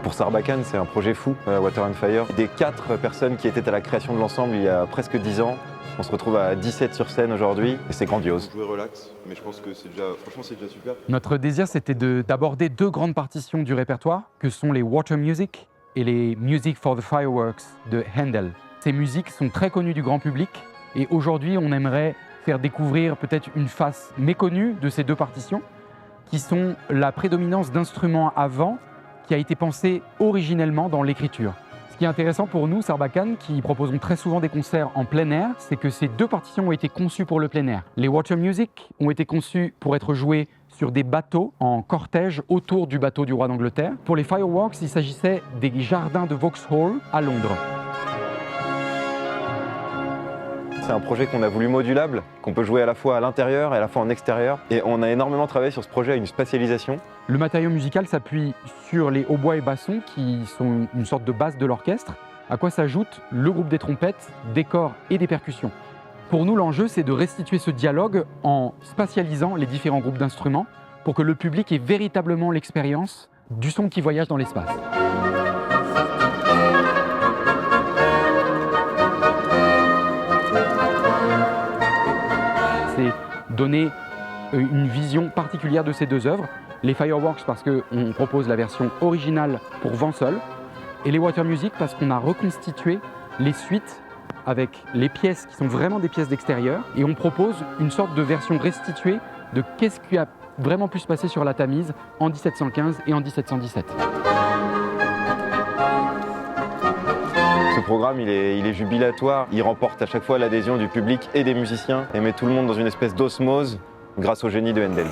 Pour Sarbacane, c'est un projet fou, Water and Fire. Des 4 personnes qui étaient à la création de l'ensemble il y a presque 10 ans, on se retrouve à 17 sur scène aujourd'hui et c'est grandiose. Jouer relax, mais je pense que franchement c'est déjà super. Notre désir, c'était d'aborder 2 grandes partitions du répertoire, que sont les Water Music et les Music for the Fireworks de Handel. Ces musiques sont très connues du grand public et aujourd'hui, on aimerait faire découvrir peut-être une face méconnue de ces 2 partitions, qui sont la prédominance d'instruments à vent qui a été pensée originellement dans l'écriture. Ce qui est intéressant pour nous, Sarbacane, qui proposons très souvent des concerts en plein air, c'est que ces 2 partitions ont été conçues pour le plein air. Les Water Music ont été conçus pour être joués sur des bateaux en cortège autour du bateau du roi d'Angleterre. Pour les Fireworks, il s'agissait des jardins de Vauxhall à Londres. C'est un projet qu'on a voulu modulable, qu'on peut jouer à la fois à l'intérieur et à la fois en extérieur. Et on a énormément travaillé sur ce projet à une spatialisation. Le matériau musical s'appuie sur les hautbois et bassons qui sont une sorte de base de l'orchestre, à quoi s'ajoute le groupe des trompettes, des corps et des percussions. Pour nous, l'enjeu, c'est de restituer ce dialogue en spatialisant les différents groupes d'instruments pour que le public ait véritablement l'expérience du son qui voyage dans l'espace. C'est donner une vision particulière de ces 2 œuvres. Les Fireworks parce qu'on propose la version originale pour vent seul, et les Water Music parce qu'on a reconstitué les suites avec les pièces qui sont vraiment des pièces d'extérieur, et on propose une sorte de version restituée de qu'est-ce qui a vraiment pu se passer sur la Tamise en 1715 et en 1717. Ce programme, il est jubilatoire, il remporte à chaque fois l'adhésion du public et des musiciens et met tout le monde dans une espèce d'osmose grâce au génie de Handel.